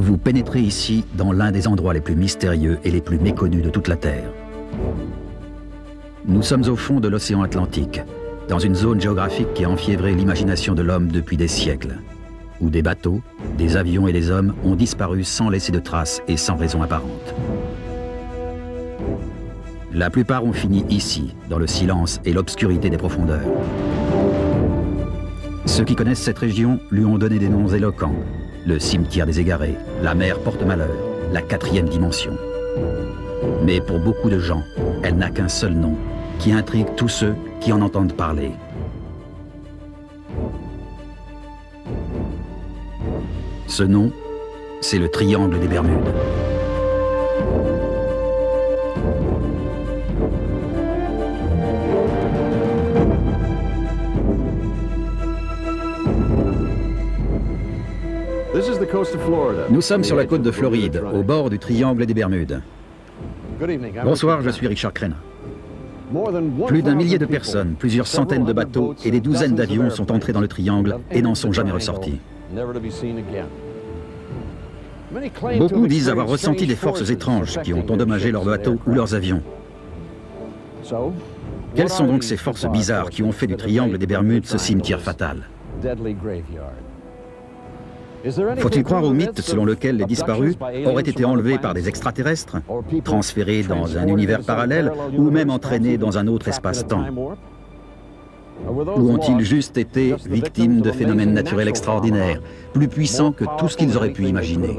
Vous pénétrez ici dans l'un des endroits les plus mystérieux et les plus méconnus de toute la Terre. Nous sommes au fond de l'océan Atlantique, dans une zone géographique qui a enfiévré l'imagination de l'homme depuis des siècles, où des bateaux, des avions et des hommes ont disparu sans laisser de traces et sans raison apparente. La plupart ont fini ici, dans le silence et l'obscurité des profondeurs. Ceux qui connaissent cette région lui ont donné des noms éloquents. Le cimetière des égarés, la mer porte-malheur, la 4e dimension. Mais pour beaucoup de gens, elle n'a qu'un seul nom, qui intrigue tous ceux qui en entendent parler. Ce nom, c'est le triangle des Bermudes. Nous sommes sur la côte de Floride, au bord du triangle des Bermudes. Bonsoir, je suis Richard Crenna. Plus d'1 millier de personnes, plusieurs centaines de bateaux et des douzaines d'avions sont entrés dans le triangle et n'en sont jamais ressortis. Beaucoup disent avoir ressenti des forces étranges qui ont endommagé leurs bateaux ou leurs avions. Quelles sont donc ces forces bizarres qui ont fait du triangle des Bermudes ce cimetière fatal? Faut-il croire au mythe selon lequel les disparus auraient été enlevés par des extraterrestres, transférés dans un univers parallèle ou même entraînés dans un autre espace-temps? Ou ont-ils juste été victimes de phénomènes naturels extraordinaires, plus puissants que tout ce qu'ils auraient pu imaginer?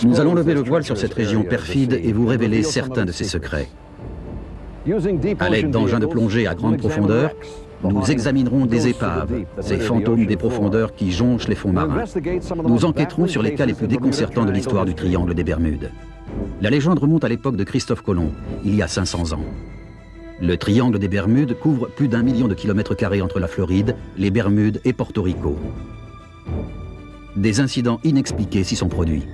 Nous allons lever le voile sur cette région perfide et vous révéler certains de ses secrets. À l'aide d'engins de plongée à grande profondeur, nous examinerons des épaves, ces fantômes des profondeurs qui jonchent les fonds marins. Nous enquêterons sur les cas les plus déconcertants de l'histoire du triangle des Bermudes. La légende remonte à l'époque de Christophe Colomb, il y a 500 ans. Le triangle des Bermudes couvre plus d'1 million de kilomètres carrés entre la Floride, les Bermudes et Porto Rico. Des incidents inexpliqués s'y sont produits.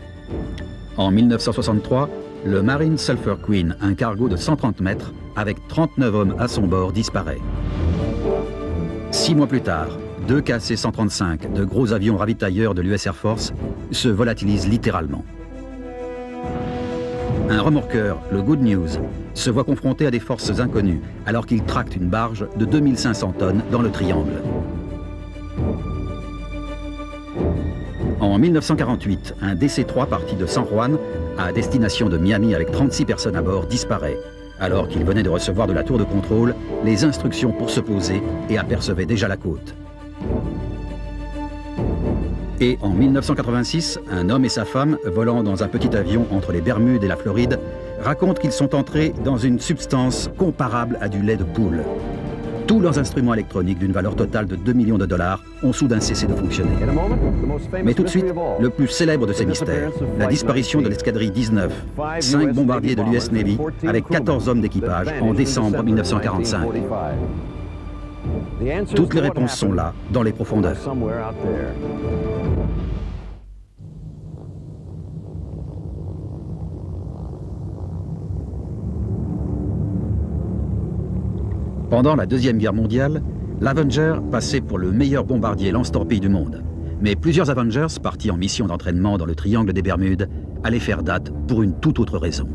En 1963, le Marine Sulphur Queen, un cargo de 130 mètres, avec 39 hommes à son bord, disparaît. 6 mois plus tard, 2 KC-135, de gros avions ravitailleurs de l'US Air Force, se volatilisent littéralement. Un remorqueur, le Good News, se voit confronté à des forces inconnues alors qu'il tracte une barge de 2500 tonnes dans le triangle. En 1948, un DC-3 parti de San Juan à destination de Miami avec 36 personnes à bord disparaît, alors qu'il venait de recevoir de la tour de contrôle les instructions pour se poser et apercevait déjà la côte. Et en 1986, un homme et sa femme, volant dans un petit avion entre les Bermudes et la Floride, racontent qu'ils sont entrés dans une substance comparable à du lait de poule. Tous leurs instruments électroniques d'une valeur totale de 2 millions de dollars ont soudain cessé de fonctionner. Mais tout de suite, le plus célèbre de ces mystères, la disparition de l'escadrille 19, 5 bombardiers de l'US Navy avec 14 hommes d'équipage en décembre 1945. Toutes les réponses sont là, dans les profondeurs. Pendant la Deuxième Guerre mondiale, l'Avenger passait pour le meilleur bombardier lance-torpilles du monde. Mais plusieurs Avengers, partis en mission d'entraînement dans le triangle des Bermudes, allaient faire date pour une toute autre raison.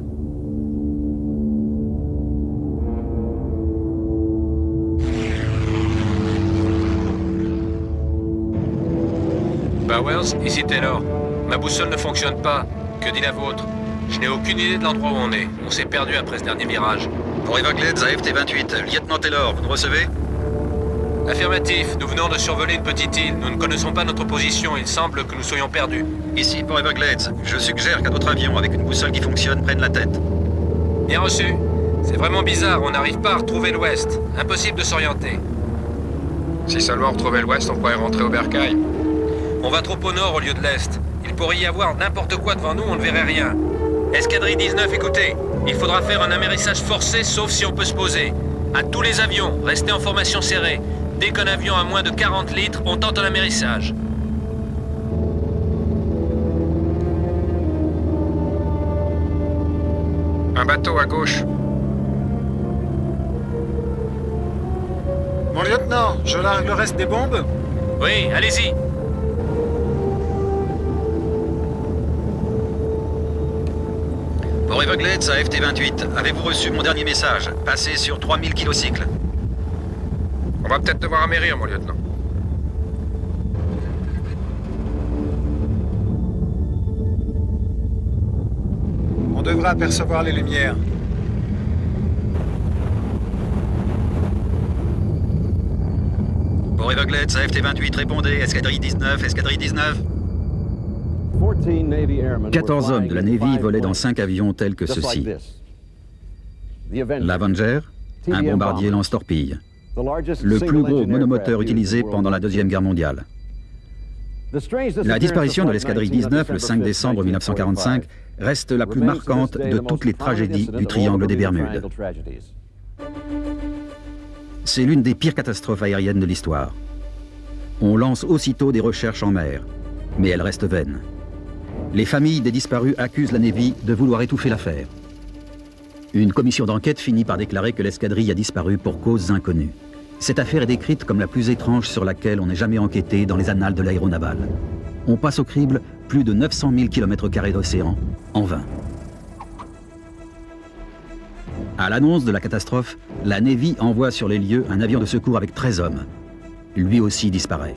Bowers, ici Taylor. Ma boussole ne fonctionne pas. Que dit la vôtre? Je n'ai aucune idée de l'endroit où on est. On s'est perdu après ce dernier virage. Pour Everglades à FT-28, lieutenant Taylor, vous nous recevez? Affirmatif, nous venons de survoler une petite île. Nous ne connaissons pas notre position, il semble que nous soyons perdus. Ici pour Everglades, je suggère qu'un autre avion avec une boussole qui fonctionne prenne la tête. Bien reçu. C'est vraiment bizarre, on n'arrive pas à retrouver l'ouest. Impossible de s'orienter. Si seulement on retrouvait l'ouest, on pourrait rentrer au bercail. On va trop au nord au lieu de l'est. Il pourrait y avoir n'importe quoi devant nous, on ne verrait rien. Escadrille 19, écoutez. Il faudra faire un amérissage forcé, sauf si on peut se poser. À tous les avions, restez en formation serrée. Dès qu'un avion a moins de 40 litres, on tente un amérissage. Un bateau à gauche. Mon lieutenant, je largue le reste des bombes? Oui, allez-y. Pour Everglades à FT-28, avez-vous reçu mon dernier message? Passez sur 3000 kilocycles. On va peut-être devoir amérir, mon lieutenant. On devrait apercevoir les lumières. Pour Everglades à FT-28, répondez, escadrille 19, escadrille 19. 14 hommes de la Navy volaient dans 5 avions tels que ceci. L'Avenger, un bombardier lance-torpille, le plus gros monomoteur utilisé pendant la Deuxième Guerre mondiale. La disparition de l'escadrille 19 le 5 décembre 1945 reste la plus marquante de toutes les tragédies du triangle des Bermudes. C'est l'une des pires catastrophes aériennes de l'histoire. On lance aussitôt des recherches en mer, mais elles restent vaines. Les familles des disparus accusent la Navy de vouloir étouffer l'affaire. Une commission d'enquête finit par déclarer que l'escadrille a disparu pour causes inconnues. Cette affaire est décrite comme la plus étrange sur laquelle on n'ait jamais enquêté dans les annales de l'aéronavale. On passe au crible plus de 900 000 km² d'océan, en vain. À l'annonce de la catastrophe, la Navy envoie sur les lieux un avion de secours avec 13 hommes. Lui aussi disparaît.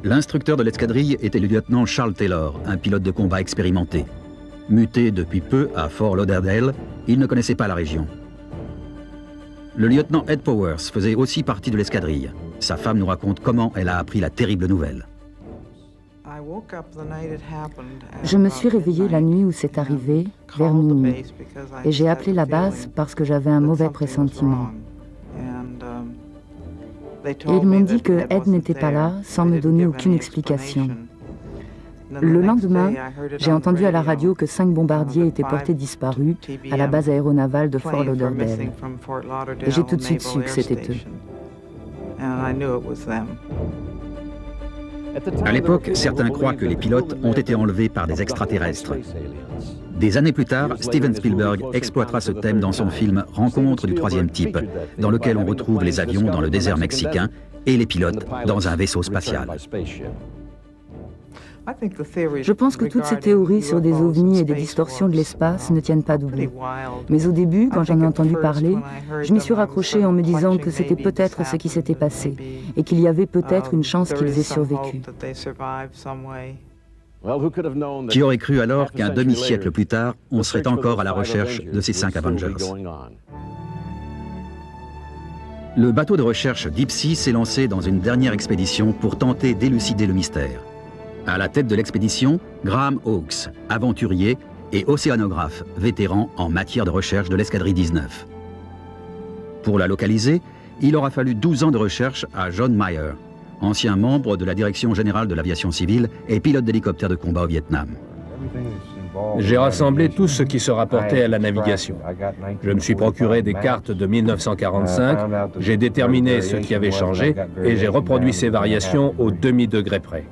L'instructeur de l'escadrille était le lieutenant Charles Taylor, un pilote de combat expérimenté. Muté depuis peu à Fort Lauderdale, il ne connaissait pas la région. Le lieutenant Ed Powers faisait aussi partie de l'escadrille. Sa femme nous raconte comment elle a appris la terrible nouvelle. Je me suis réveillée la nuit où c'est arrivé, vers minuit, et j'ai appelé la base parce que j'avais un mauvais pressentiment. Et ils m'ont dit que Ed n'était pas là, sans me donner aucune explication. Le lendemain, j'ai entendu à la radio que 5 bombardiers étaient portés disparus à la base aéronavale de Fort Lauderdale. Et j'ai tout de suite su que c'était eux. À l'époque, certains croient que les pilotes ont été enlevés par des extraterrestres. Des années plus tard, Steven Spielberg exploitera ce thème dans son film Rencontre du troisième type, dans lequel on retrouve les avions dans le désert mexicain et les pilotes dans un vaisseau spatial. Je pense que toutes ces théories sur des ovnis et des distorsions de l'espace ne tiennent pas debout. Mais au début, quand j'en ai entendu parler, je m'y suis raccrochée en me disant que c'était peut-être ce qui s'était passé et qu'il y avait peut-être une chance qu'ils aient survécu. Qui aurait cru alors qu'un demi-siècle plus tard, on serait encore à la recherche de ces 5 Avengers? Le bateau de recherche Deep Sea s'est lancé dans une dernière expédition pour tenter d'élucider le mystère. À la tête de l'expédition, Graham Hawkes, aventurier et océanographe, vétéran en matière de recherche de l'escadrille 19. Pour la localiser, il aura fallu 12 ans de recherche à John Meyer, ancien membre de la Direction générale de l'aviation civile et pilote d'hélicoptère de combat au Vietnam. J'ai rassemblé tout ce qui se rapportait à la navigation. Je me suis procuré des cartes de 1945, j'ai déterminé ce qui avait changé et j'ai reproduit ces variations au demi-degré près.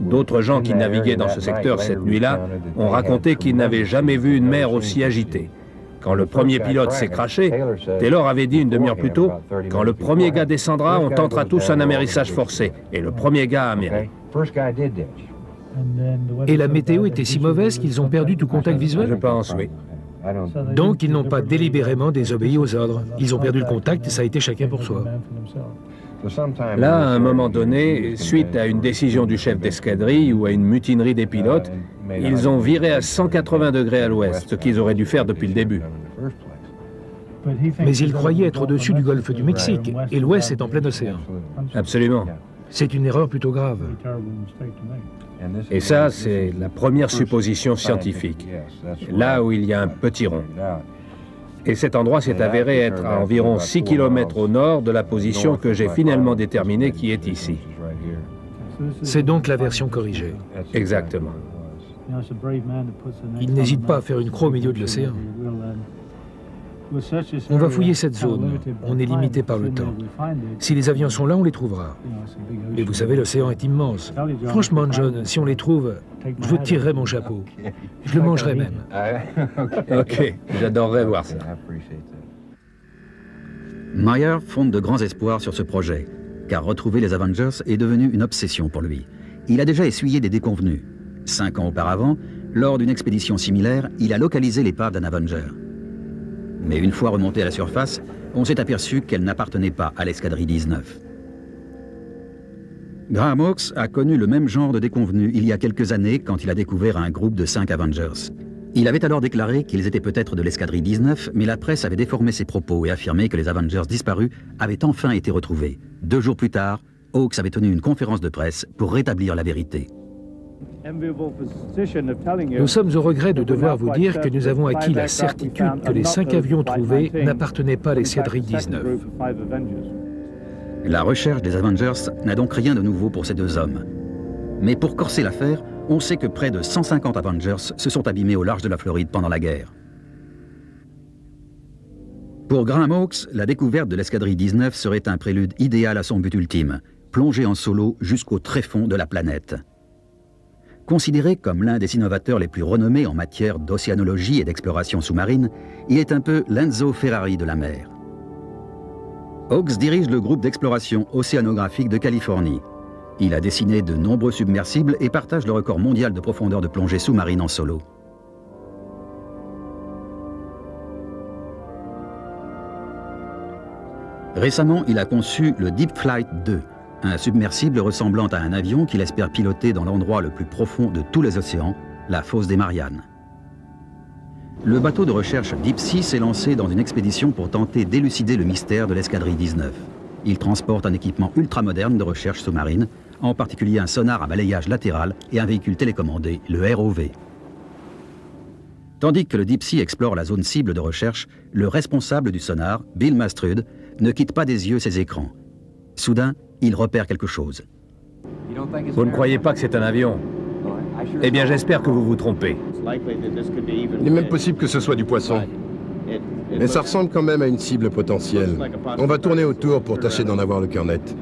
D'autres gens qui naviguaient dans ce secteur cette nuit-là ont raconté qu'ils n'avaient jamais vu une mer aussi agitée. Quand le premier pilote s'est crashé, Taylor avait dit une demi-heure plus tôt, « Quand le premier gars descendra, on tentera tous un amérissage forcé. » Et le premier gars a améré. Et la météo était si mauvaise qu'ils ont perdu tout contact visuel? Je pense, oui. Donc ils n'ont pas délibérément désobéi aux ordres. Ils ont perdu le contact et ça a été chacun pour soi. Là, à un moment donné, suite à une décision du chef d'escadrille ou à une mutinerie des pilotes, ils ont viré à 180 degrés à l'ouest, ce qu'ils auraient dû faire depuis le début. Mais ils croyaient être au-dessus du golfe du Mexique, et l'ouest est en plein océan. Absolument. C'est une erreur plutôt grave. Et ça, c'est la première supposition scientifique, là où il y a un petit rond. Et cet endroit s'est avéré être à environ 6 km au nord de la position que j'ai finalement déterminée qui est ici. C'est donc la version corrigée. Exactement. Il n'hésite pas à faire une croix au milieu de l'océan. On va fouiller cette zone. On est limité par le temps. Si les avions sont là, on les trouvera. Mais vous savez, l'océan est immense. Franchement, John, si on les trouve, je vous tirerai mon chapeau. Je le mangerai même. Ok, j'adorerais voir ça. Meyer fonde de grands espoirs sur ce projet, car retrouver les Avengers est devenu une obsession pour lui. Il a déjà essuyé des déconvenues. 5 ans auparavant, Lors d'une expédition similaire, il a localisé l'épave d'un Avenger. Mais une fois remontée à la surface, on s'est aperçu qu'elle n'appartenait pas à l'escadrille 19. Graham Hawkes a connu le même genre de déconvenue il y a quelques années quand il a découvert un groupe de 5 Avengers. Il avait alors déclaré qu'ils étaient peut-être de l'escadrille 19, mais la presse avait déformé ses propos et affirmé que les Avengers disparus avaient enfin été retrouvés. 2 jours plus tard, Hawkes avait tenu une conférence de presse pour rétablir la vérité. Nous sommes au regret de devoir vous dire que nous avons acquis la certitude que les 5 avions trouvés n'appartenaient pas à l'escadrille 19. La recherche des Avengers n'a donc rien de nouveau pour ces 2 hommes. Mais pour corser l'affaire, on sait que près de 150 Avengers se sont abîmés au large de la Floride pendant la guerre. Pour Graham Hawkes, la découverte de l'escadrille 19 serait un prélude idéal à son but ultime, plonger en solo jusqu'au tréfonds de la planète. Considéré comme l'un des innovateurs les plus renommés en matière d'océanologie et d'exploration sous-marine, il est un peu l'Enzo Ferrari de la mer. Hawkes dirige le groupe d'exploration océanographique de Californie. Il a dessiné de nombreux submersibles et partage le record mondial de profondeur de plongée sous-marine en solo. Récemment, il a conçu le Deep Flight 2, un submersible ressemblant à un avion qu'il espère piloter dans l'endroit le plus profond de tous les océans, la fosse des Mariannes. Le bateau de recherche Deep Sea s'est lancé dans une expédition pour tenter d'élucider le mystère de l'escadrille 19. Il transporte un équipement ultramoderne de recherche sous-marine, en particulier un sonar à balayage latéral et un véhicule télécommandé, le ROV. Tandis que le Deep Sea explore la zone cible de recherche, le responsable du sonar, Bill Mastrud, ne quitte pas des yeux ses écrans. Soudain, il repère quelque chose. Vous ne croyez pas que c'est un avion? Eh bien, j'espère que vous vous trompez. Il est même possible que ce soit du poisson. Mais ça ressemble quand même à une cible potentielle. On va tourner autour pour tâcher d'en avoir le cœur net.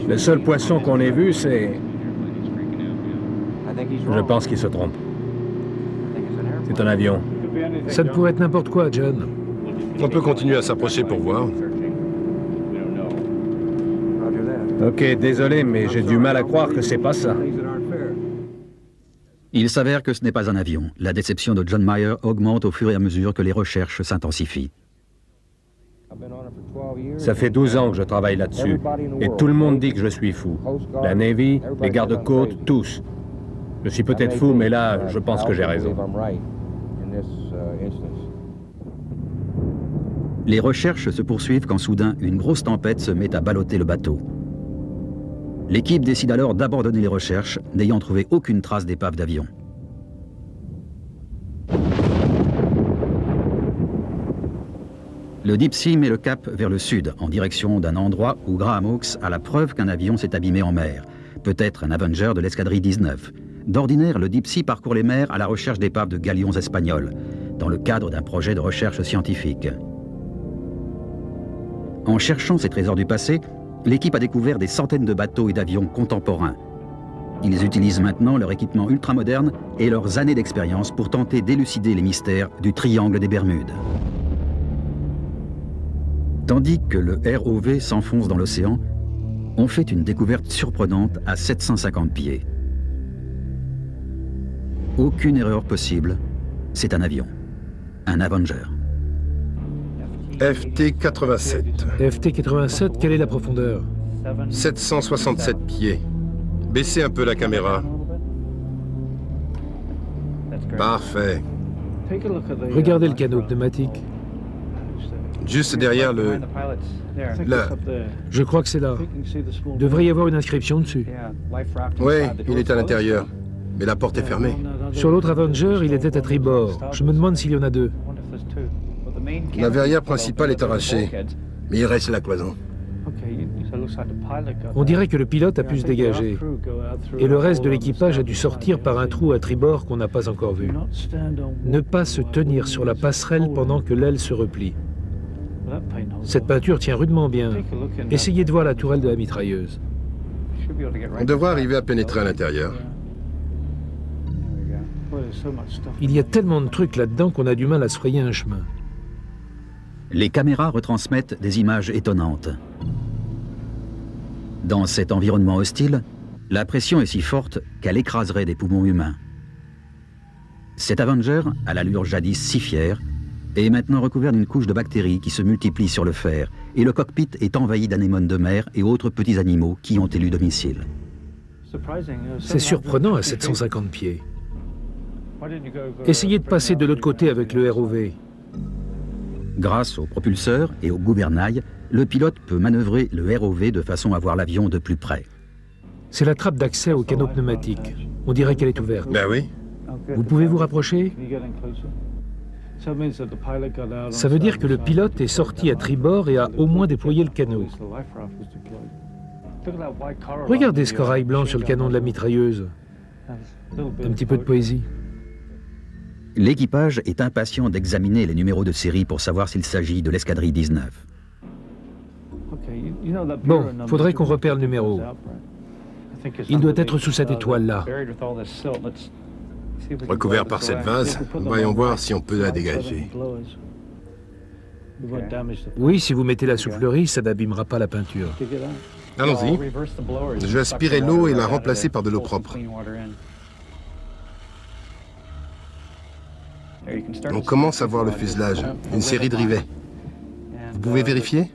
Le seul poisson qu'on ait vu, c'est... Je pense qu'il se trompe. C'est un avion. Ça ne pourrait être n'importe quoi, John. On peut continuer à s'approcher pour voir. Ok, désolé, mais j'ai du mal à croire que c'est pas ça. Il s'avère que ce n'est pas un avion. La déception de John Mayer augmente au fur et à mesure que les recherches s'intensifient. Ça fait 12 ans que je travaille là-dessus. Et tout le monde dit que je suis fou. La Navy, les gardes-côtes, tous. Je suis peut-être fou, mais là, je pense que j'ai raison. Les recherches se poursuivent quand soudain, une grosse tempête se met à balloter le bateau. L'équipe décide alors d'abandonner les recherches, n'ayant trouvé aucune trace d'épave d'avion. Le Deep Sea met le cap vers le sud, en direction d'un endroit où Graham Hawkes a la preuve qu'un avion s'est abîmé en mer, peut-être un Avenger de l'escadrille 19. D'ordinaire, le Deep Sea parcourt les mers à la recherche d'épaves de galions espagnols, dans le cadre d'un projet de recherche scientifique. En cherchant ces trésors du passé, l'équipe a découvert des centaines de bateaux et d'avions contemporains. Ils utilisent maintenant leur équipement ultramoderne et leurs années d'expérience pour tenter d'élucider les mystères du triangle des Bermudes. Tandis que le ROV s'enfonce dans l'océan, on fait une découverte surprenante à 750 pieds. Aucune erreur possible, c'est un avion, un Avenger. FT-87. FT-87, quelle est la profondeur? 767 pieds. Baissez un peu la caméra. Parfait. Regardez le canot pneumatique. Juste derrière le... Là. Je crois que c'est là. Il devrait y avoir une inscription dessus. Oui, il est à l'intérieur. Mais la porte est fermée. Sur l'autre Avenger, il était à tribord. Je me demande s'il y en a 2. La verrière principale est arrachée, mais il reste la cloison. On dirait que le pilote a pu se dégager. Et le reste de l'équipage a dû sortir par un trou à tribord qu'on n'a pas encore vu. Ne pas se tenir sur la passerelle pendant que l'aile se replie. Cette peinture tient rudement bien. Essayez de voir la tourelle de la mitrailleuse. On devrait arriver à pénétrer à l'intérieur. Il y a tellement de trucs là-dedans qu'on a du mal à se frayer un chemin. Les caméras retransmettent des images étonnantes. Dans cet environnement hostile, La pression est si forte qu'elle écraserait des poumons humains. Cet Avenger, à l'allure jadis si fière, est maintenant recouvert d'une couche de bactéries qui se multiplient sur le fer, et le cockpit est envahi d'anémones de mer et autres petits animaux qui ont élu domicile. C'est surprenant à 750 pieds. Essayez de passer de l'autre côté avec le ROV. Grâce au propulseur et au gouvernail, le pilote peut manœuvrer le ROV de façon à voir l'avion de plus près. C'est la trappe d'accès au canot pneumatique. On dirait qu'elle est ouverte. Ben oui. Vous pouvez vous rapprocher? Ça veut dire que le pilote est sorti à tribord et a au moins déployé le canot. Regardez ce corail blanc sur le canon de la mitrailleuse. Un petit peu de poésie. L'équipage est impatient d'examiner les numéros de série pour savoir s'il s'agit de l'escadrille 19. Bon, faudrait qu'on repère le numéro. Il doit être sous cette étoile-là. Recouvert par cette vase, voyons voir si on peut la dégager. Oui, si vous mettez la soufflerie, ça n'abîmera pas la peinture. Allons-y. Je vais aspirer l'eau et la remplacer par de l'eau propre. On commence à voir le fuselage, une série de rivets. Vous pouvez vérifier?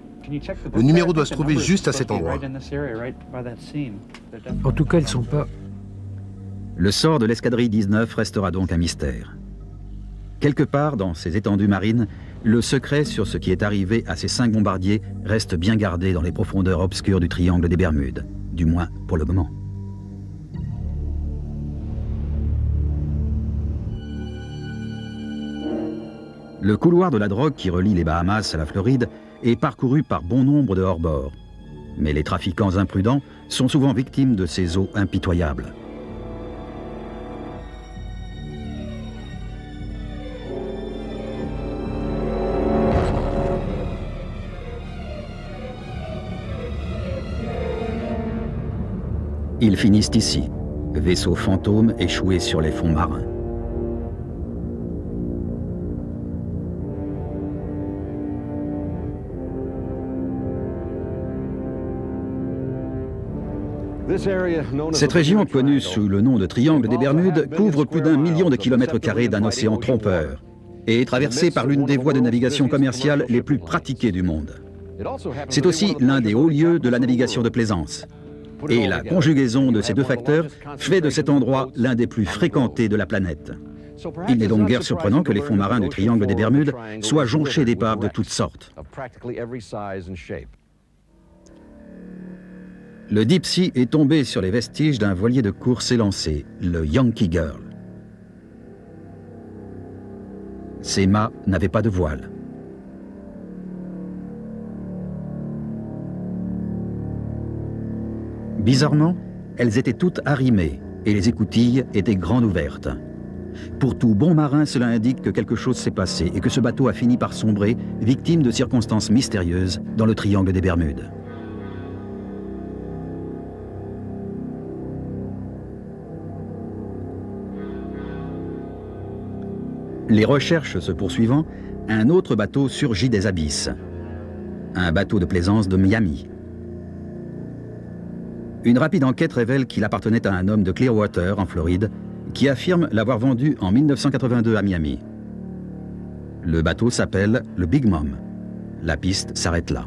Le numéro doit se trouver juste à cet endroit. En tout cas, ils ne sont pas... Le sort de l'escadrille 19 restera donc un mystère. Quelque part dans ces étendues marines, le secret sur ce qui est arrivé à ces 5 bombardiers reste bien gardé dans les profondeurs obscures du triangle des Bermudes, du moins pour le moment. Le couloir de la drogue qui relie les Bahamas à la Floride est parcouru par bon nombre de hors-bords. Mais les trafiquants imprudents sont souvent victimes de ces eaux impitoyables. Ils finissent ici, vaisseaux fantômes échoués sur les fonds marins. Cette région, connue sous le nom de Triangle des Bermudes, couvre plus d'1 million de kilomètres carrés d'un océan trompeur et est traversée par l'une des voies de navigation commerciale les plus pratiquées du monde. C'est aussi l'un des hauts lieux de la navigation de plaisance. Et la conjugaison de ces deux facteurs fait de cet endroit l'un des plus fréquentés de la planète. Il n'est donc guère surprenant que les fonds marins du Triangle des Bermudes soient jonchés d'épaves de toutes sortes. Le Deep Sea est tombé sur les vestiges d'un voilier de course élancé, le Yankee Girl. Ces mâts n'avaient pas de voile. Bizarrement, elles étaient toutes arrimées et les écoutilles étaient grandes ouvertes. Pour tout bon marin, cela indique que quelque chose s'est passé et que ce bateau a fini par sombrer, victime de circonstances mystérieuses dans le Triangle des Bermudes. Les recherches se poursuivant, un autre bateau surgit des abysses. Un bateau de plaisance de Miami. Une rapide enquête révèle qu'il appartenait à un homme de Clearwater, en Floride, qui affirme l'avoir vendu en 1982 à Miami. Le bateau s'appelle le Big Mom. La piste s'arrête là.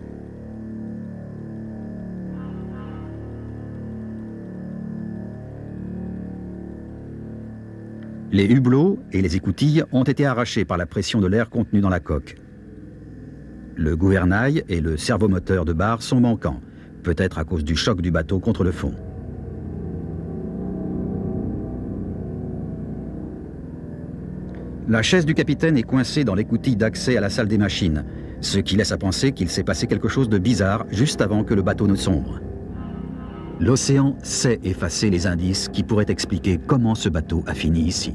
Les hublots et les écoutilles ont été arrachés par la pression de l'air contenu dans la coque. Le gouvernail et le servomoteur de barre sont manquants, peut-être à cause du choc du bateau contre le fond. La chaise du capitaine est coincée dans l'écoutille d'accès à la salle des machines, ce qui laisse à penser qu'il s'est passé quelque chose de bizarre juste avant que le bateau ne sombre. L'océan sait effacer les indices qui pourraient expliquer comment ce bateau a fini ici.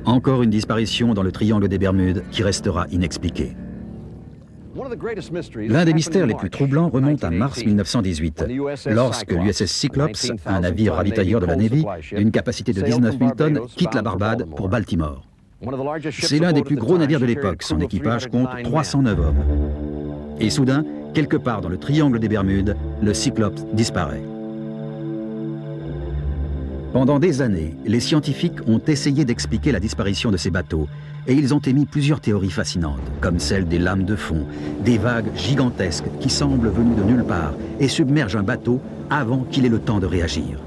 Encore une disparition dans le Triangle des Bermudes qui restera inexpliquée. L'un des mystères les plus troublants remonte à mars 1918, lorsque l'USS Cyclops, un navire ravitailleur de la Navy, d'une capacité de 19 000 tonnes, quitte la Barbade pour Baltimore. C'est l'un des plus gros navires de l'époque, son équipage compte 309 hommes. Et soudain, quelque part dans le triangle des Bermudes, le Cyclops disparaît. Pendant des années, les scientifiques ont essayé d'expliquer la disparition de ces bateaux, et ils ont émis plusieurs théories fascinantes, comme celle des lames de fond, des vagues gigantesques qui semblent venues de nulle part et submergent un bateau avant qu'il ait le temps de réagir.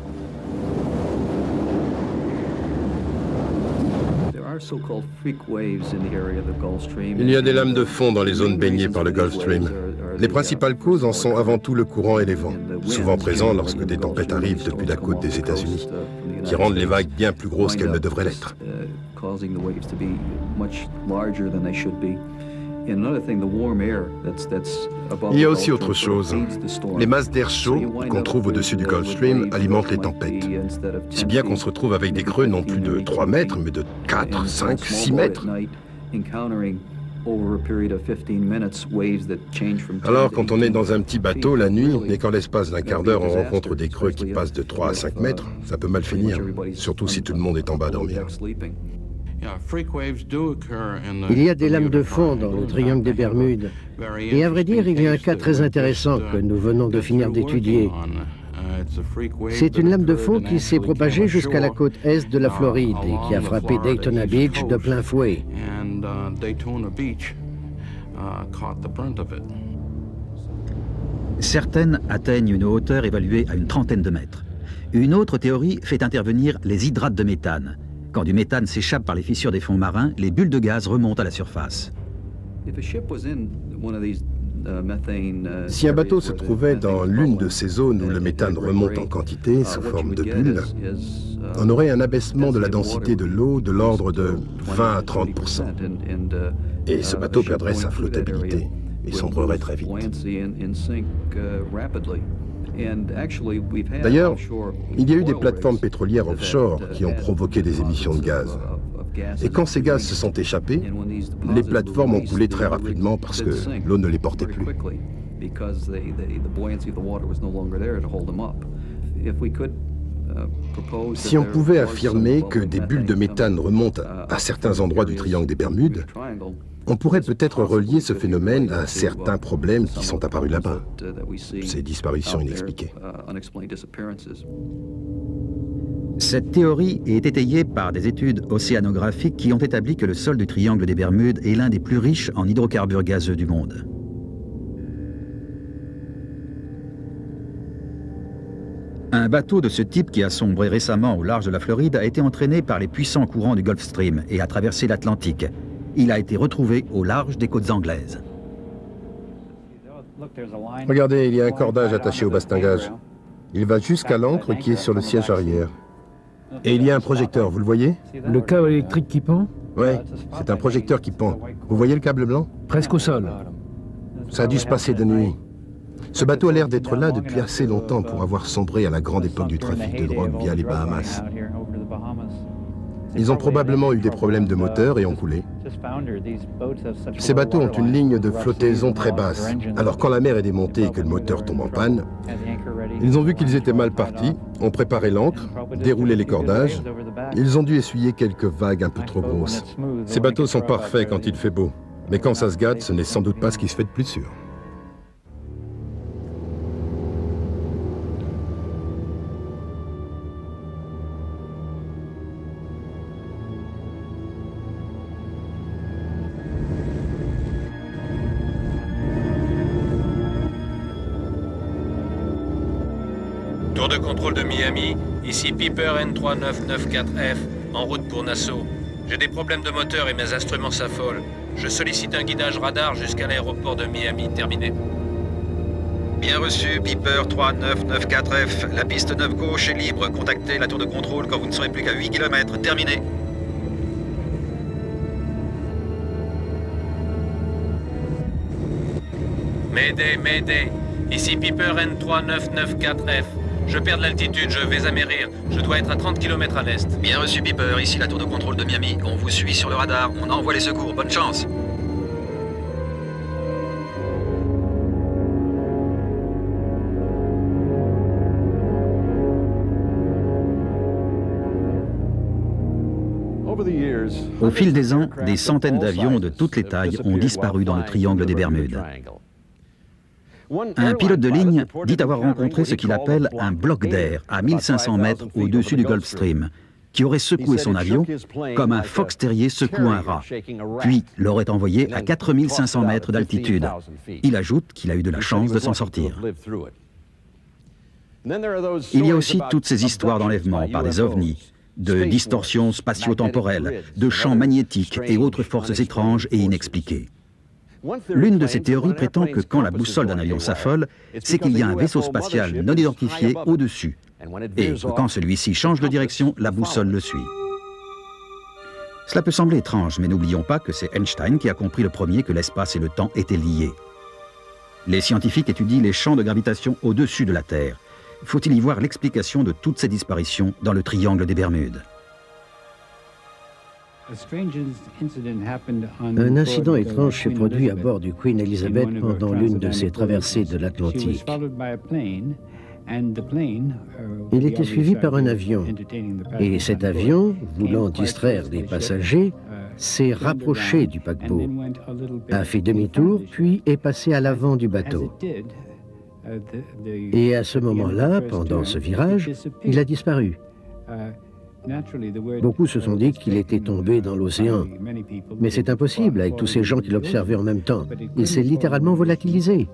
Il y a des lames de fond dans les zones baignées par le Gulf Stream. Les principales causes en sont avant tout le courant et les vents, souvent présents lorsque des tempêtes arrivent depuis la côte des États-Unis, qui rendent les vagues bien plus grosses qu'elles ne devraient l'être. Il y a aussi autre chose. Les masses d'air chaud qu'on trouve au-dessus du Gulf Stream alimentent les tempêtes. Si bien qu'on se retrouve avec des creux non plus de 3 mètres, mais de 4, 5, 6 mètres. Alors, quand on est dans un petit bateau la nuit, et qu'en l'espace d'un quart d'heure, on rencontre des creux qui passent de 3 à 5 mètres, ça peut mal finir, surtout si tout le monde est en bas à dormir. Il y a des lames de fond dans le triangle des Bermudes. Et à vrai dire, il y a un cas très intéressant que nous venons de finir d'étudier. C'est une lame de fond qui s'est propagée jusqu'à la côte est de la Floride et qui a frappé Daytona Beach de plein fouet. Certaines atteignent une hauteur évaluée à une trentaine de mètres. Une autre théorie fait intervenir les hydrates de méthane. Quand du méthane s'échappe par les fissures des fonds marins, les bulles de gaz remontent à la surface. Si un bateau se trouvait dans l'une de ces zones où le méthane remonte en quantité sous forme de bulles, on aurait un abaissement de la densité de l'eau de l'ordre de 20 à 30%. Et ce bateau perdrait sa flottabilité et sombrerait très vite. D'ailleurs, il y a eu des plateformes pétrolières offshore qui ont provoqué des émissions de gaz. Et quand ces gaz se sont échappés, les plateformes ont coulé très rapidement parce que l'eau ne les portait plus. Si on pouvait affirmer que des bulles de méthane remontent à certains endroits du triangle des Bermudes, on pourrait peut-être relier ce phénomène à certains problèmes qui sont apparus là-bas, ces disparitions inexpliquées. Cette théorie est étayée par des études océanographiques qui ont établi que le sol du triangle des Bermudes est l'un des plus riches en hydrocarbures gazeux du monde. Un bateau de ce type qui a sombré récemment au large de la Floride a été entraîné par les puissants courants du Gulf Stream et a traversé l'Atlantique. Il a été retrouvé au large des côtes anglaises. Regardez, il y a un cordage attaché au bastingage. Il va jusqu'à l'ancre qui est sur le siège arrière. Et il y a un projecteur, vous le voyez? Le câble électrique qui pend? Oui, c'est un projecteur qui pend. Vous voyez le câble blanc? Presque au sol. Ça a dû se passer de nuit. Ce bateau a l'air d'être là depuis assez longtemps pour avoir sombré à la grande époque du trafic de drogue via les Bahamas. Ils ont probablement eu des problèmes de moteur et ont coulé. Ces bateaux ont une ligne de flottaison très basse. Alors quand la mer est démontée et que le moteur tombe en panne, ils ont vu qu'ils étaient mal partis, ont préparé l'ancre, déroulé les cordages. Ils ont dû essuyer quelques vagues un peu trop grosses. Ces bateaux sont parfaits quand il fait beau. Mais quand ça se gâte, ce n'est sans doute pas ce qui se fait de plus sûr. Tour de contrôle de Miami, ici Piper N3994F, en route pour Nassau. J'ai des problèmes de moteur et mes instruments s'affolent. Je sollicite un guidage radar jusqu'à l'aéroport de Miami, terminé. Bien reçu, Piper 3994F. La piste 9 gauche est libre. Contactez la tour de contrôle quand vous ne serez plus qu'à 8 km. Terminé. Mayday, Mayday. Ici Piper N3994F. Je perds de l'altitude, je vais amérir. Je dois être à 30 km à l'est. Bien reçu, Piper. Ici la tour de contrôle de Miami. On vous suit sur le radar. On envoie les secours. Bonne chance. Au fil des ans, des centaines d'avions de toutes les tailles ont disparu dans le triangle des Bermudes. Un pilote de ligne dit avoir rencontré ce qu'il appelle un bloc d'air à 1500 mètres au-dessus du Gulf Stream, qui aurait secoué son avion comme un fox terrier secoue un rat, puis l'aurait envoyé à 4500 mètres d'altitude. Il ajoute qu'il a eu de la chance de s'en sortir. Il y a aussi toutes ces histoires d'enlèvement par des ovnis, de distorsions spatio-temporelles, de champs magnétiques et autres forces étranges et inexpliquées. L'une de ces théories prétend que quand la boussole d'un avion s'affole, c'est qu'il y a un vaisseau spatial non identifié au-dessus, et que quand celui-ci change de direction, la boussole le suit. Cela peut sembler étrange, mais n'oublions pas que c'est Einstein qui a compris le premier que l'espace et le temps étaient liés. Les scientifiques étudient les champs de gravitation au-dessus de la Terre. Faut-il y voir l'explication de toutes ces disparitions dans le triangle des Bermudes? Un incident étrange s'est produit à bord du Queen Elizabeth pendant l'une de ses traversées de l'Atlantique. Il était suivi par un avion, et cet avion, voulant distraire des passagers, s'est rapproché du paquebot, a fait demi-tour, puis est passé à l'avant du bateau. Et à ce moment-là, pendant ce virage, il a disparu. Beaucoup se sont dit qu'il était tombé dans l'océan. Mais c'est impossible avec tous ces gens qui l'observaient en même temps. Il s'est littéralement volatilisé.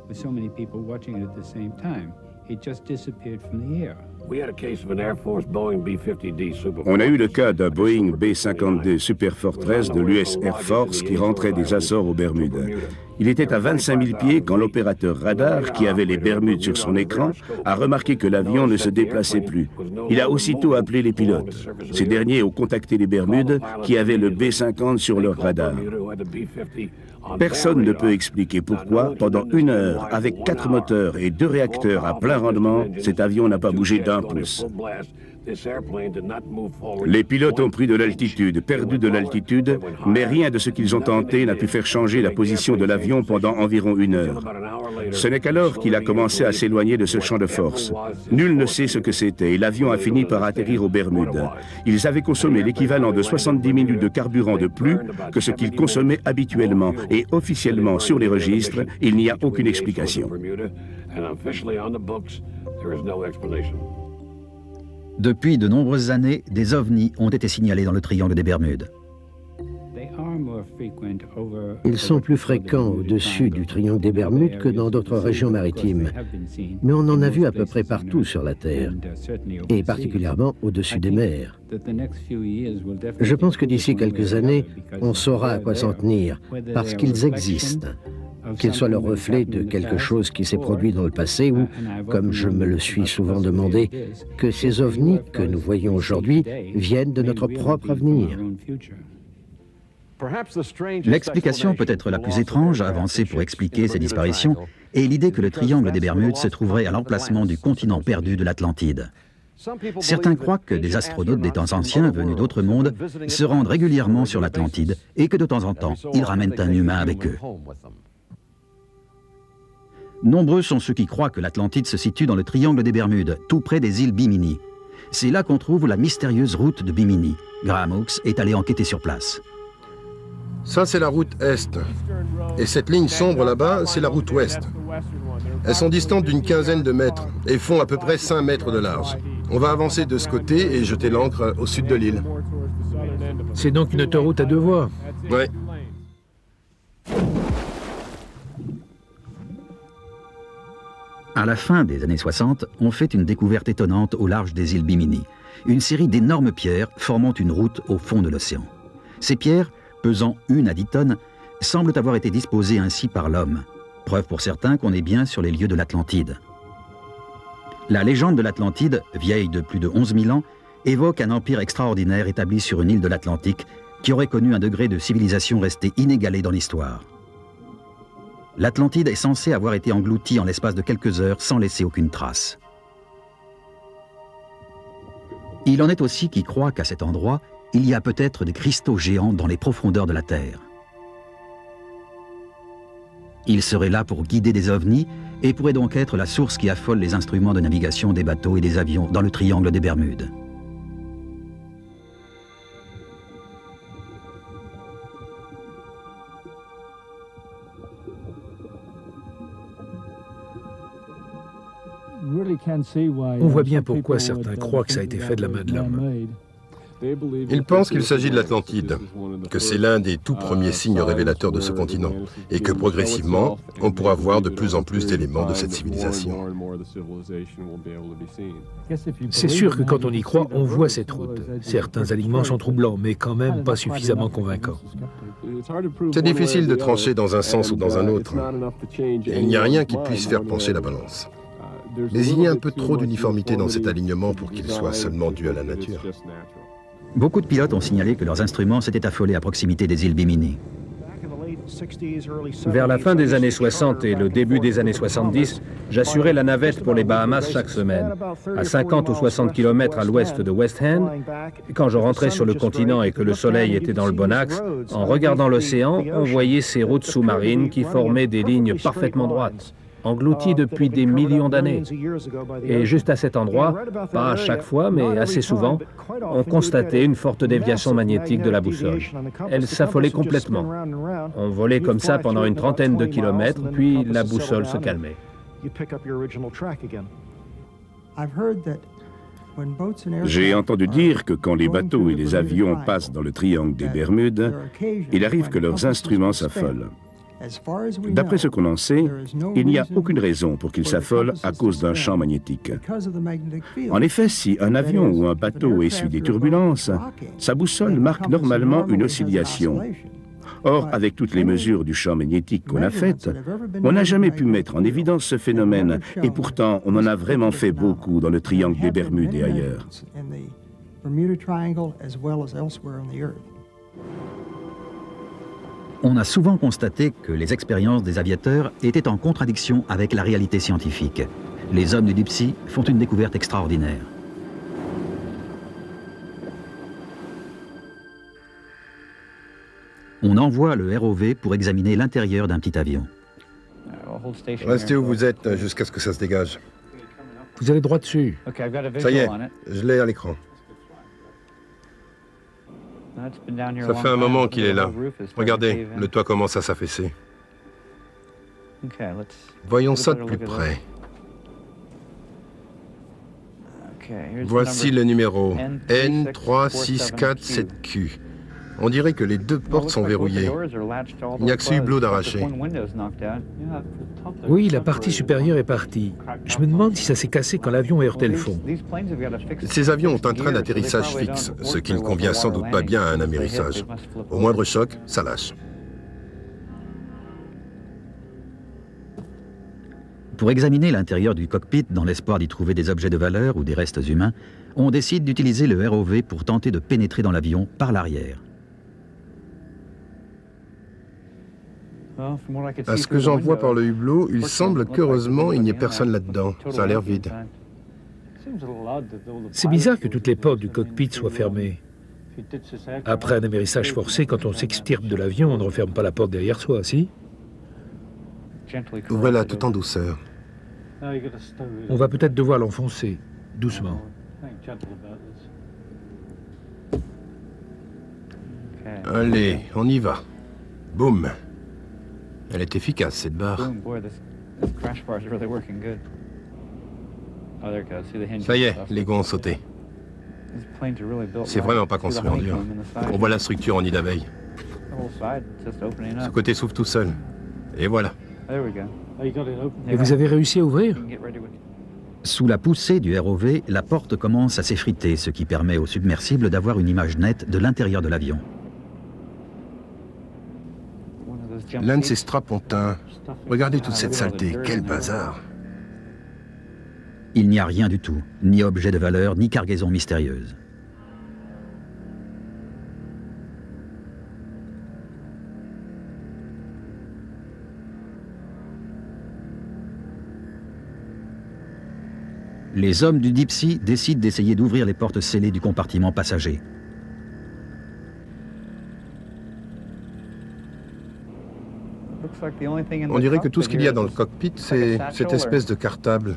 On a eu le cas d'un Boeing B-52 Superfortress de l'US Air Force qui rentrait des Açores aux Bermudes. Il était à 25 000 pieds quand l'opérateur radar, qui avait les Bermudes sur son écran, a remarqué que l'avion ne se déplaçait plus. Il a aussitôt appelé les pilotes. Ces derniers ont contacté les Bermudes qui avaient le B-50 sur leur radar. Personne ne peut expliquer pourquoi, pendant 1 heure, avec 4 moteurs et 2 réacteurs à plein rendement, cet avion n'a pas bougé d'1 pouce. Les pilotes ont pris de l'altitude, perdu de l'altitude, mais rien de ce qu'ils ont tenté n'a pu faire changer la position de l'avion pendant environ 1 heure. Ce n'est qu'alors qu'il a commencé à s'éloigner de ce champ de force. Nul ne sait ce que c'était et l'avion a fini par atterrir aux Bermudes. Ils avaient consommé l'équivalent de 70 minutes de carburant de plus que ce qu'ils consommaient habituellement et officiellement sur les registres, il n'y a aucune explication. Depuis de nombreuses années, des ovnis ont été signalés dans le triangle des Bermudes. Ils sont plus fréquents au-dessus du triangle des Bermudes que dans d'autres régions maritimes. Mais on en a vu à peu près partout sur la Terre, et particulièrement au-dessus des mers. Je pense que d'ici quelques années, on saura à quoi s'en tenir, parce qu'ils existent. Qu'ils soient le reflet de quelque chose qui s'est produit dans le passé ou, comme je me le suis souvent demandé, que ces ovnis que nous voyons aujourd'hui viennent de notre propre avenir. L'explication peut-être la plus étrange avancée pour expliquer ces disparitions est l'idée que le triangle des Bermudes se trouverait à l'emplacement du continent perdu de l'Atlantide. Certains croient que des astronautes des temps anciens venus d'autres mondes se rendent régulièrement sur l'Atlantide et que de temps en temps, ils ramènent un humain avec eux. Nombreux sont ceux qui croient que l'Atlantide se situe dans le triangle des Bermudes, tout près des îles Bimini. C'est là qu'on trouve la mystérieuse route de Bimini. Graham Hawkes est allé enquêter sur place. Ça, c'est la route Est. Et cette ligne sombre là-bas, c'est la route Ouest. Elles sont distantes d'une quinzaine de mètres et font à peu près 5 mètres de large. On va avancer de ce côté et jeter l'ancre au sud de l'île. C'est donc une autoroute à 2 voies. Oui. À la fin des années 60, on fait une découverte étonnante au large des îles Bimini. Une série d'énormes pierres formant une route au fond de l'océan. Ces pierres, pesant 1 à 10 tonnes, semblent avoir été disposées ainsi par l'homme. Preuve pour certains qu'on est bien sur les lieux de l'Atlantide. La légende de l'Atlantide, vieille de plus de 11 000 ans, évoque un empire extraordinaire établi sur une île de l'Atlantique qui aurait connu un degré de civilisation resté inégalé dans l'histoire. L'Atlantide est censée avoir été engloutie en l'espace de quelques heures sans laisser aucune trace. Il en est aussi qui croient qu'à cet endroit, il y a peut-être des cristaux géants dans les profondeurs de la Terre. Ils seraient là pour guider des ovnis et pourraient donc être la source qui affole les instruments de navigation des bateaux et des avions dans le triangle des Bermudes. On voit bien pourquoi certains croient que ça a été fait de la main de l'homme. Ils pensent qu'il s'agit de l'Atlantide, que c'est l'un des tout premiers signes révélateurs de ce continent, et que progressivement, on pourra voir de plus en plus d'éléments de cette civilisation. C'est sûr que quand on y croit, on voit cette route. Certains alignements sont troublants, mais quand même pas suffisamment convaincants. C'est difficile de trancher dans un sens ou dans un autre. Et il n'y a rien qui puisse faire pencher la balance. Mais il y a un peu trop d'uniformité dans cet alignement pour qu'il soit seulement dû à la nature. Beaucoup de pilotes ont signalé que leurs instruments s'étaient affolés à proximité des îles Bimini. Vers la fin des années 60 et le début des années 70, j'assurais la navette pour les Bahamas chaque semaine. À 50 ou 60 km à l'ouest de West End, quand je rentrais sur le continent et que le soleil était dans le bon axe, en regardant l'océan, on voyait ces routes sous-marines qui formaient des lignes parfaitement droites, englouties depuis des millions d'années. Et juste à cet endroit, pas à chaque fois, mais assez souvent, on constatait une forte déviation magnétique de la boussole. Elle s'affolait complètement. On volait comme ça pendant une trentaine de kilomètres, puis la boussole se calmait. J'ai entendu dire que quand les bateaux et les avions passent dans le triangle des Bermudes, il arrive que leurs instruments s'affolent. D'après ce qu'on en sait, il n'y a aucune raison pour qu'ils s'affolent à cause d'un champ magnétique. En effet, si un avion ou un bateau essuie des turbulences, sa boussole marque normalement une oscillation. Or, avec toutes les mesures du champ magnétique qu'on a faites, on n'a jamais pu mettre en évidence ce phénomène, et pourtant on en a vraiment fait beaucoup dans le triangle des Bermudes et ailleurs. On a souvent constaté que les expériences des aviateurs étaient en contradiction avec la réalité scientifique. Les hommes du Deep Sea font une découverte extraordinaire. On envoie le ROV pour examiner l'intérieur d'un petit avion. Restez où vous êtes jusqu'à ce que ça se dégage. Vous allez droit dessus. Ça y est, je l'ai à l'écran. Ça fait un moment qu'il est là. Regardez, le toit commence à s'affaisser. Voyons ça de plus près. Voici le numéro N3647Q. On dirait que les deux portes sont verrouillées. Il n'y a que ce hublot d'arraché. Oui, la partie supérieure est partie. Je me demande si ça s'est cassé quand l'avion a heurté le fond. Ces avions ont un train d'atterrissage fixe, ce qui ne convient sans doute pas bien à un amérissage. Au moindre choc, ça lâche. Pour examiner l'intérieur du cockpit dans l'espoir d'y trouver des objets de valeur ou des restes humains, on décide d'utiliser le ROV pour tenter de pénétrer dans l'avion par l'arrière. À ce que j'en vois par le hublot, il semble qu'heureusement il n'y ait personne là-dedans. Ça a l'air vide. C'est bizarre que toutes les portes du cockpit soient fermées. Après un amérissage forcé, quand on s'extirpe de l'avion, on ne referme pas la porte derrière soi, si? Ouvrez-la tout en douceur. On va peut-être devoir l'enfoncer, doucement. Allez, on y va. Boum. Elle est efficace, cette barre. Ça y est, les gonds ont sauté. C'est vraiment pas construit en dur. On voit la structure en nid d'abeille. Ce côté s'ouvre tout seul. Et voilà. Et vous avez réussi à ouvrir? Sous la poussée du ROV, la porte commence à s'effriter, ce qui permet au submersible d'avoir une image nette de l'intérieur de l'avion. L'un de ces strapontins. Regardez toute cette saleté, quel bazar. Il n'y a rien du tout, ni objet de valeur, ni cargaison mystérieuse. Les hommes du Deep Sea décident d'essayer d'ouvrir les portes scellées du compartiment passager. On dirait que tout ce qu'il y a dans le cockpit, c'est cette espèce de cartable.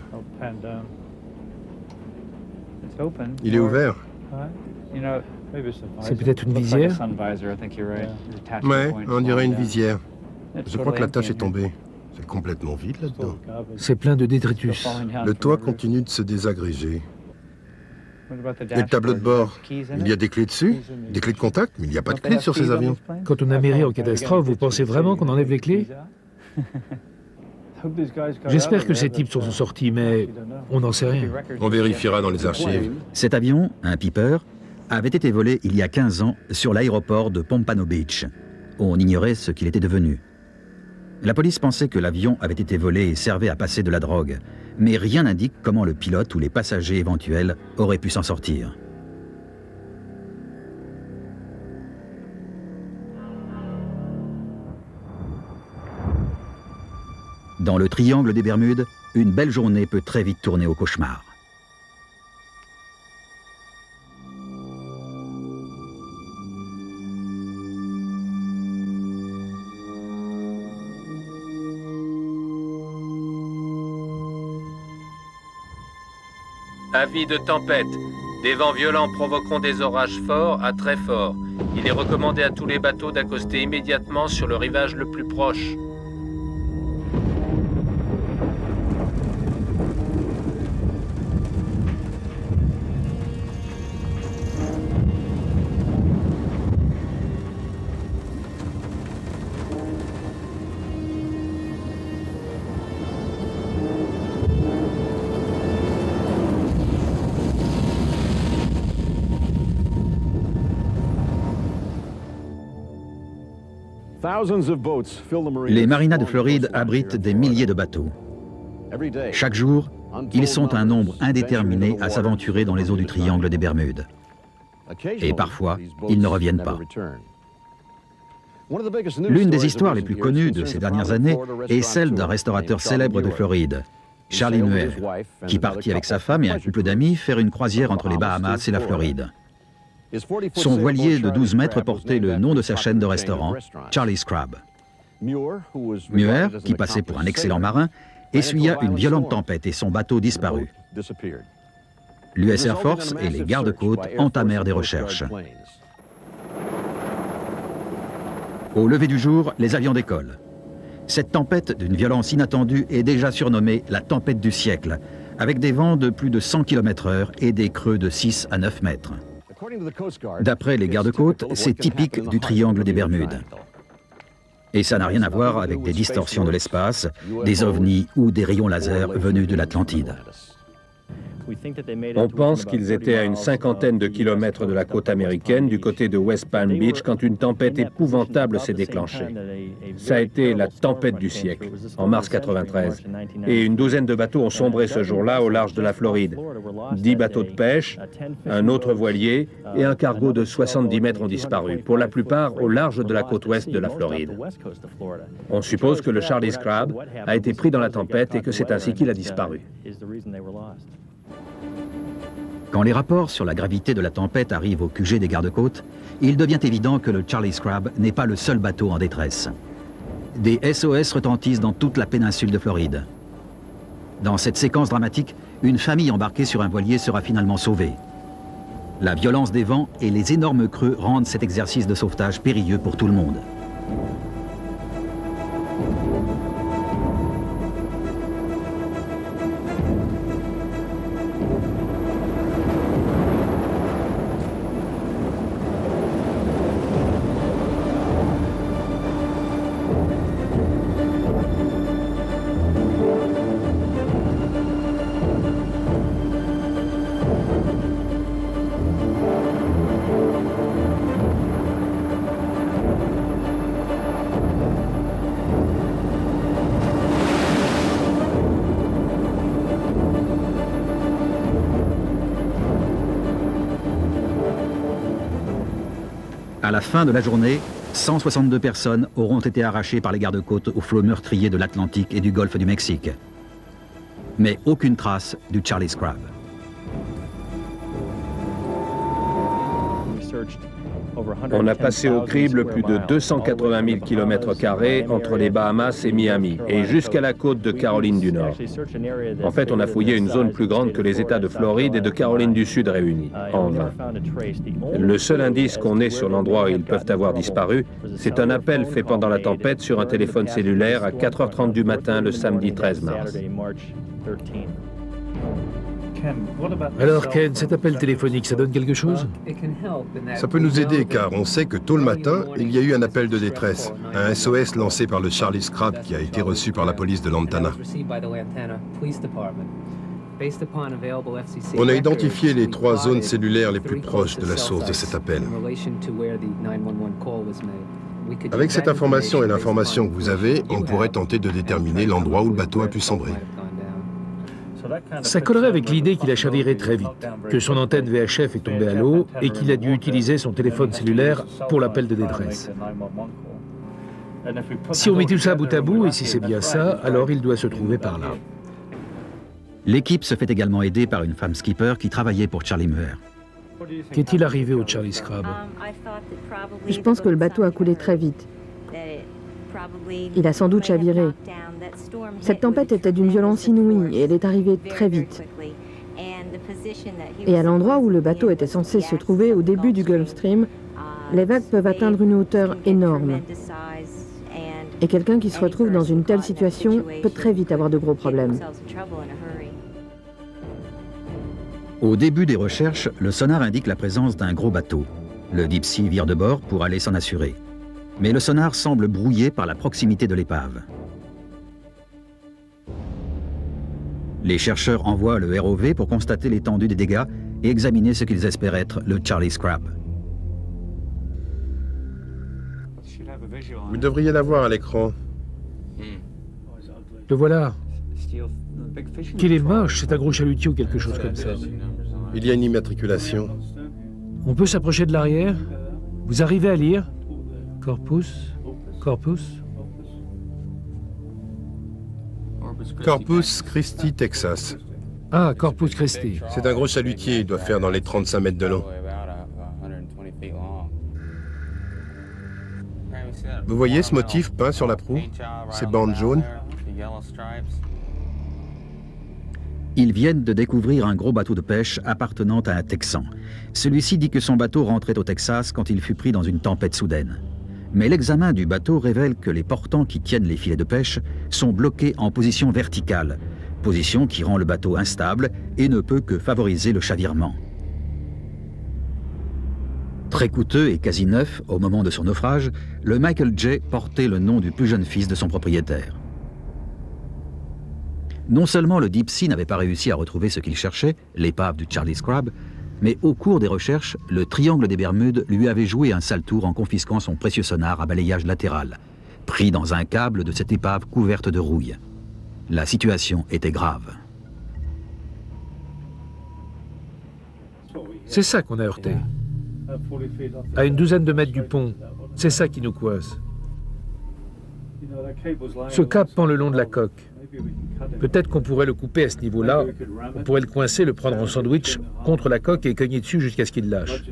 Il est ouvert. C'est peut-être une visière? Ouais, on dirait une visière. Je crois que la tâche est tombée. C'est complètement vide là-dedans. C'est plein de détritus. Le toit continue de se désagréger. Et le tableau de bord, il y a des clés dessus? Des clés de contact? Mais il n'y a pas de clés sur ces avions. Quand on amérit en catastrophe, vous pensez vraiment qu'on enlève les clés? J'espère que ces types sont sortis, mais on n'en sait rien. On vérifiera dans les archives. Cet avion, un Piper, avait été volé il y a 15 ans sur l'aéroport de Pompano Beach. On ignorait ce qu'il était devenu. La police pensait que l'avion avait été volé et servait à passer de la drogue, mais rien n'indique comment le pilote ou les passagers éventuels auraient pu s'en sortir. Dans le triangle des Bermudes, une belle journée peut très vite tourner au cauchemar. Avis de tempête. Des vents violents provoqueront des orages forts à très forts. Il est recommandé à tous les bateaux d'accoster immédiatement sur le rivage le plus proche. Les marinas de Floride abritent des milliers de bateaux. Chaque jour, ils sont un nombre indéterminé à s'aventurer dans les eaux du triangle des Bermudes. Et parfois, ils ne reviennent pas. L'une des histoires les plus connues de ces dernières années est celle d'un restaurateur célèbre de Floride, Charlie Muir, qui partit avec sa femme et un couple d'amis faire une croisière entre les Bahamas et la Floride. Son voilier de 12 mètres portait le nom de sa chaîne de restaurants, Charlie's Crab. Muir, qui passait pour un excellent marin, essuya une violente tempête et son bateau disparut. L'US Air Force et les gardes-côtes entamèrent des recherches. Au lever du jour, les avions décollent. Cette tempête d'une violence inattendue est déjà surnommée la tempête du siècle, avec des vents de plus de 100 km/h et des creux de 6 à 9 mètres. D'après les gardes-côtes, c'est typique du triangle des Bermudes. Et ça n'a rien à voir avec des distorsions de l'espace, des ovnis ou des rayons laser venus de l'Atlantide. On pense qu'ils étaient à une cinquantaine de kilomètres de la côte américaine, du côté de West Palm Beach, quand une tempête épouvantable s'est déclenchée. Ça a été la tempête du siècle, en mars 93. Et une douzaine de bateaux ont sombré ce jour-là au large de la Floride. 10 bateaux de pêche, un autre voilier et un cargo de 70 mètres ont disparu, pour la plupart au large de la côte ouest de la Floride. On suppose que le Charlie's Crab a été pris dans la tempête et que c'est ainsi qu'il a disparu. Quand les rapports sur la gravité de la tempête arrivent au QG des gardes-côtes, il devient évident que le Charlie's Crab n'est pas le seul bateau en détresse. Des SOS retentissent dans toute la péninsule de Floride. Dans cette séquence dramatique, une famille embarquée sur un voilier sera finalement sauvée. La violence des vents et les énormes creux rendent cet exercice de sauvetage périlleux pour tout le monde. À la fin de la journée, 162 personnes auront été arrachées par les gardes-côtes aux flots meurtriers de l'Atlantique et du golfe du Mexique. Mais aucune trace du Charlie's Crab. On a passé au crible plus de 280 000 km² entre les Bahamas et Miami, et jusqu'à la côte de Caroline du Nord. En fait, on a fouillé une zone plus grande que les États de Floride et de Caroline du Sud réunis, en vain. Le seul indice qu'on ait sur l'endroit où ils peuvent avoir disparu, c'est un appel fait pendant la tempête sur un téléphone cellulaire à 4h30 du matin le samedi 13 mars. Alors Ken, cet appel téléphonique, ça donne quelque chose? Ça peut nous aider car on sait que tôt le matin, il y a eu un appel de détresse, un SOS lancé par le Charlie's Crab qui a été reçu par la police de Lantana. On a identifié les 3 zones cellulaires les plus proches de la source de cet appel. Avec cette information et l'information que vous avez, on pourrait tenter de déterminer l'endroit où le bateau a pu sombrer. Ça collerait avec l'idée qu'il a chaviré très vite, que son antenne VHF est tombée à l'eau et qu'il a dû utiliser son téléphone cellulaire pour l'appel de détresse. Si on met tout ça bout à bout, et si c'est bien ça, alors il doit se trouver par là. L'équipe se fait également aider par une femme skipper qui travaillait pour Charlie Muir. Qu'est-il arrivé au Charlie's Crab? Je pense que le bateau a coulé très vite. Il a sans doute chaviré. Cette tempête était d'une violence inouïe et elle est arrivée très vite. Et à l'endroit où le bateau était censé se trouver au début du Gulf Stream, les vagues peuvent atteindre une hauteur énorme. Et quelqu'un qui se retrouve dans une telle situation peut très vite avoir de gros problèmes. Au début des recherches, le sonar indique la présence d'un gros bateau. Le Deep Sea vire de bord pour aller s'en assurer. Mais le sonar semble brouillé par la proximité de l'épave. Les chercheurs envoient le ROV pour constater l'étendue des dégâts et examiner ce qu'ils espèrent être le Charlie's Crab. Vous devriez l'avoir à l'écran. Le voilà. Qu'il est moche, c'est un gros chalutier ou quelque chose comme ça. Il y a une immatriculation. On peut s'approcher de l'arrière? Vous arrivez à lire? Corpus? Corpus? Corpus Christi, Texas. Ah, Corpus Christi. C'est un gros chalutier, il doit faire dans les 35 mètres de long. Vous voyez ce motif peint sur la proue? Ces bandes jaunes? Ils viennent de découvrir un gros bateau de pêche appartenant à un Texan. Celui-ci dit que son bateau rentrait au Texas quand il fut pris dans une tempête soudaine. Mais l'examen du bateau révèle que les portants qui tiennent les filets de pêche sont bloqués en position verticale, position qui rend le bateau instable et ne peut que favoriser le chavirement. Très coûteux et quasi neuf au moment de son naufrage, le Michael J portait le nom du plus jeune fils de son propriétaire. Non seulement le Deep Sea n'avait pas réussi à retrouver ce qu'il cherchait, l'épave du Charlie's Crab, mais au cours des recherches, le triangle des Bermudes lui avait joué un sale tour en confisquant son précieux sonar à balayage latéral, pris dans un câble de cette épave couverte de rouille. La situation était grave. C'est ça qu'on a heurté. À une douzaine de mètres du pont, c'est ça qui nous coince. Ce câble pend le long de la coque. Peut-être qu'on pourrait le couper à ce niveau-là, on pourrait le coincer, le prendre en sandwich contre la coque et cogner dessus jusqu'à ce qu'il lâche.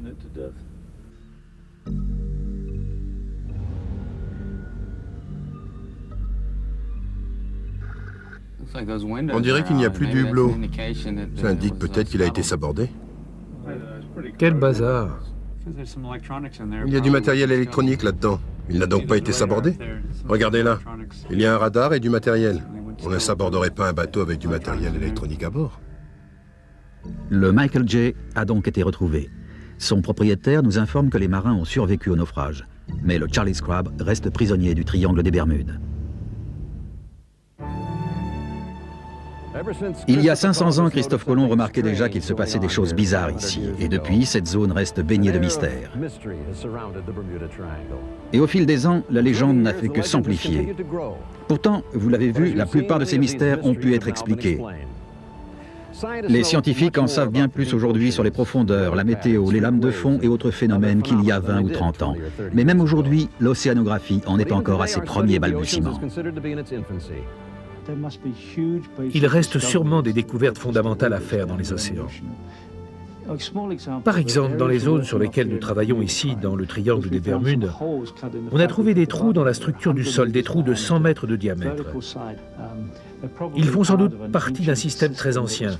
On dirait qu'il n'y a plus de hublot. Ça indique peut-être qu'il a été sabordé. Quel bazar! Il y a du matériel électronique là-dedans. Il n'a donc pas été sabordé? Regardez là. Il y a un radar et du matériel. On ne saborderait pas un bateau avec du matériel électronique à bord. Le Michael J a donc été retrouvé. Son propriétaire nous informe que les marins ont survécu au naufrage. Mais le Charlie's Crab reste prisonnier du triangle des Bermudes. Il y a 500 ans, Christophe Colomb remarquait déjà qu'il se passait des choses bizarres ici. Et depuis, cette zone reste baignée de mystères. Et au fil des ans, la légende n'a fait que s'amplifier. Pourtant, vous l'avez vu, la plupart de ces mystères ont pu être expliqués. Les scientifiques en savent bien plus aujourd'hui sur les profondeurs, la météo, les lames de fond et autres phénomènes qu'il y a 20 ou 30 ans. Mais même aujourd'hui, l'océanographie en est encore à ses premiers balbutiements. Il reste sûrement des découvertes fondamentales à faire dans les océans. Par exemple, dans les zones sur lesquelles nous travaillons ici, dans le triangle des Bermudes, on a trouvé des trous dans la structure du sol, des trous de 100 mètres de diamètre. Ils font sans doute partie d'un système très ancien.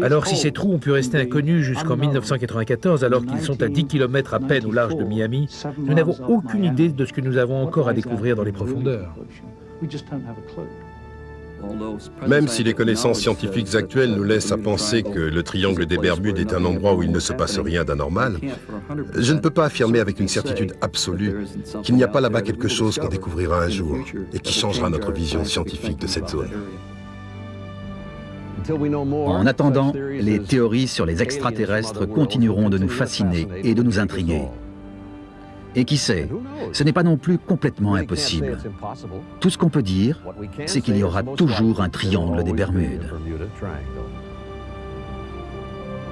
Alors si ces trous ont pu rester inconnus jusqu'en 1994, alors qu'ils sont à 10 km à peine au large de Miami, nous n'avons aucune idée de ce que nous avons encore à découvrir dans les profondeurs. Même si les connaissances scientifiques actuelles nous laissent à penser que le triangle des Bermudes est un endroit où il ne se passe rien d'anormal, je ne peux pas affirmer avec une certitude absolue qu'il n'y a pas là-bas quelque chose qu'on découvrira un jour et qui changera notre vision scientifique de cette zone. En attendant, les théories sur les extraterrestres continueront de nous fasciner et de nous intriguer. Et qui sait, ce n'est pas non plus complètement impossible. Tout ce qu'on peut dire, c'est qu'il y aura toujours un triangle des Bermudes.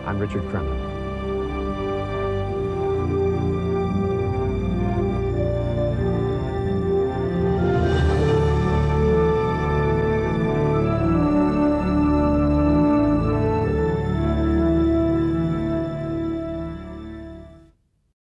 I'm Richard Kremen.